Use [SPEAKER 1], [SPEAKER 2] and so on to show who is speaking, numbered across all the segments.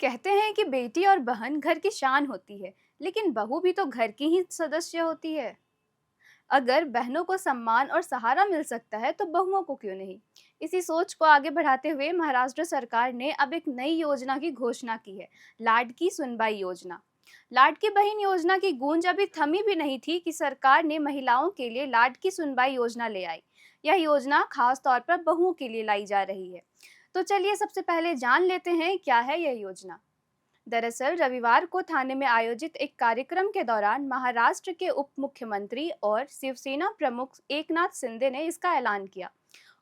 [SPEAKER 1] कहते हैं कि बेटी और बहन घर की शान होती है, लेकिन बहू भी तो घर की ही सदस्य होती है। अगर बहनों को सम्मान और सहारा मिल सकता है, तो बहुओं को क्यों नहीं? इसी सोच को आगे बढ़ाते हुए महाराष्ट्र सरकार ने अब एक नई योजना की घोषणा की है, लाडकी सुनबाई योजना। लाडकी बहन योजना की गूंज अभी थमी भी नहीं थी कि सरकार ने महिलाओं के लिए लाडकी सुनबाई योजना ले आई। यह योजना खास तौर पर बहुओं के लिए लाई जा रही है। तो चलिए सबसे पहले जान लेते हैं क्या है यह योजना। दरअसल रविवार को थाने में आयोजित एक कार्यक्रम के दौरान महाराष्ट्र के उप मुख्यमंत्री और शिवसेना प्रमुख एकनाथ शिंदे ने इसका ऐलान किया।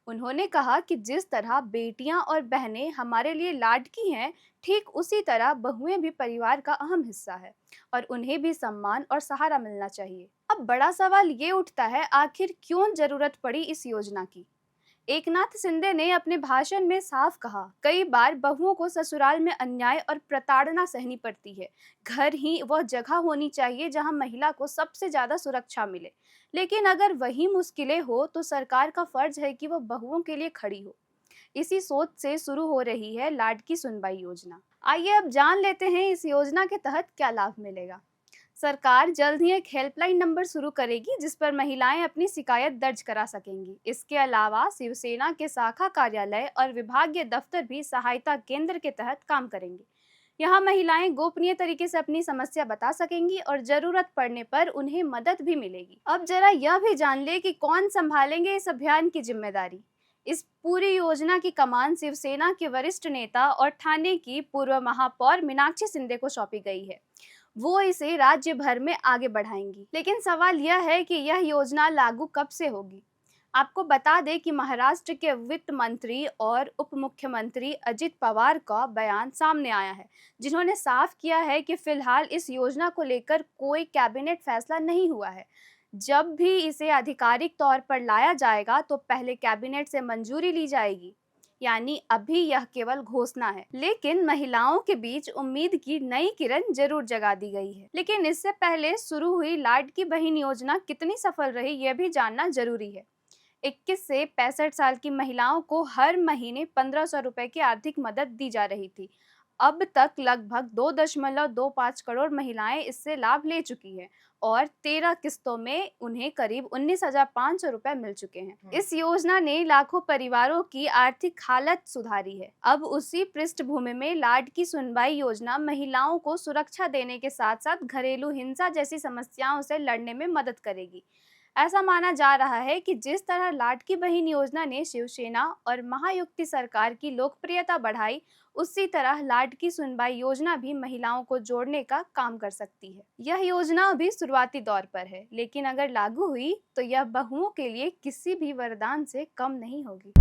[SPEAKER 1] उन्होंने कहा कि जिस तरह बेटियां और बहनें हमारे लिए लाडकी हैं, ठीक उसी तरह बहुएं भी परिवार का अहम हिस्सा है और उन्हें भी सम्मान और सहारा मिलना चाहिए। अब बड़ा सवाल ये उठता है, आखिर क्यों जरूरत पड़ी इस योजना की? एकनाथ शिंदे ने अपने भाषण में साफ कहा, कई बार बहुओं को ससुराल में अन्याय और प्रताड़ना सहनी पड़ती है। घर ही वह जगह होनी चाहिए जहां महिला को सबसे ज्यादा सुरक्षा मिले। लेकिन अगर वही मुश्किलें हो, तो सरकार का फर्ज है कि वह बहुओं के लिए खड़ी हो। इसी सोच से शुरू हो रही है लाडकी सुनबाई योजना। आइए अब जान लेते हैं इस योजना के तहत क्या लाभ मिलेगा। सरकार जल्द ही एक हेल्पलाइन नंबर शुरू करेगी, जिस पर महिलाएं अपनी शिकायत दर्ज करा सकेंगी। इसके अलावा शिवसेना के शाखा कार्यालय और विभागीय दफ्तर भी सहायता केंद्र के तहत काम करेंगे। यहाँ महिलाएं गोपनीय तरीके से अपनी समस्या बता सकेंगी और जरूरत पड़ने पर उन्हें मदद भी मिलेगी। अब जरा यह भी जान ले कि कौन संभालेंगे इस अभियान की जिम्मेदारी। इस पूरी योजना की कमान शिवसेना के वरिष्ठ नेता और ठाणे की पूर्व महापौर मीनाक्षी शिंदे को सौंपी गई है। वो इसे राज्य भर में आगे बढ़ाएंगी। लेकिन सवाल यह है कि यह योजना लागू कब से होगी। आपको बता दें कि महाराष्ट्र के वित्त मंत्री और उप मुख्यमंत्री अजित पवार का बयान सामने आया है, जिन्होंने साफ किया है कि फिलहाल इस योजना को लेकर कोई कैबिनेट फैसला नहीं हुआ है। जब भी इसे आधिकारिक तौर पर लाया जाएगा, तो पहले कैबिनेट से मंजूरी ली जाएगी। यानी अभी यह केवल घोषणा है, लेकिन महिलाओं के बीच उम्मीद की नई किरण जरूर जगा दी गई है। लेकिन इससे पहले शुरू हुई लाडकी बहन योजना कितनी सफल रही, यह भी जानना जरूरी है। 21 से 65 साल की महिलाओं को हर महीने 1500 रुपए की आर्थिक मदद दी जा रही थी। अब तक लगभग 2.25 करोड़ महिलाएं इससे लाभ ले चुकी हैं और 13 किस्तों में उन्हें करीब 19,500 रुपए मिल चुके हैं। इस योजना ने लाखों परिवारों की आर्थिक हालत सुधारी है। अब उसी पृष्ठभूमि में लाडकी सुनबाई योजना महिलाओं को सुरक्षा देने के साथ साथ घरेलू हिंसा जैसी समस्याओं से लड़ने में मदद करेगी। ऐसा माना जा रहा है कि जिस तरह लाडकी बहन योजना ने शिवसेना और महायुति सरकार की लोकप्रियता बढ़ाई, उसी तरह लाडकी सुनबाई योजना भी महिलाओं को जोड़ने का काम कर सकती है। यह योजना अभी शुरुआती दौर पर है, लेकिन अगर लागू हुई तो यह बहुओं के लिए किसी भी वरदान से कम नहीं होगी।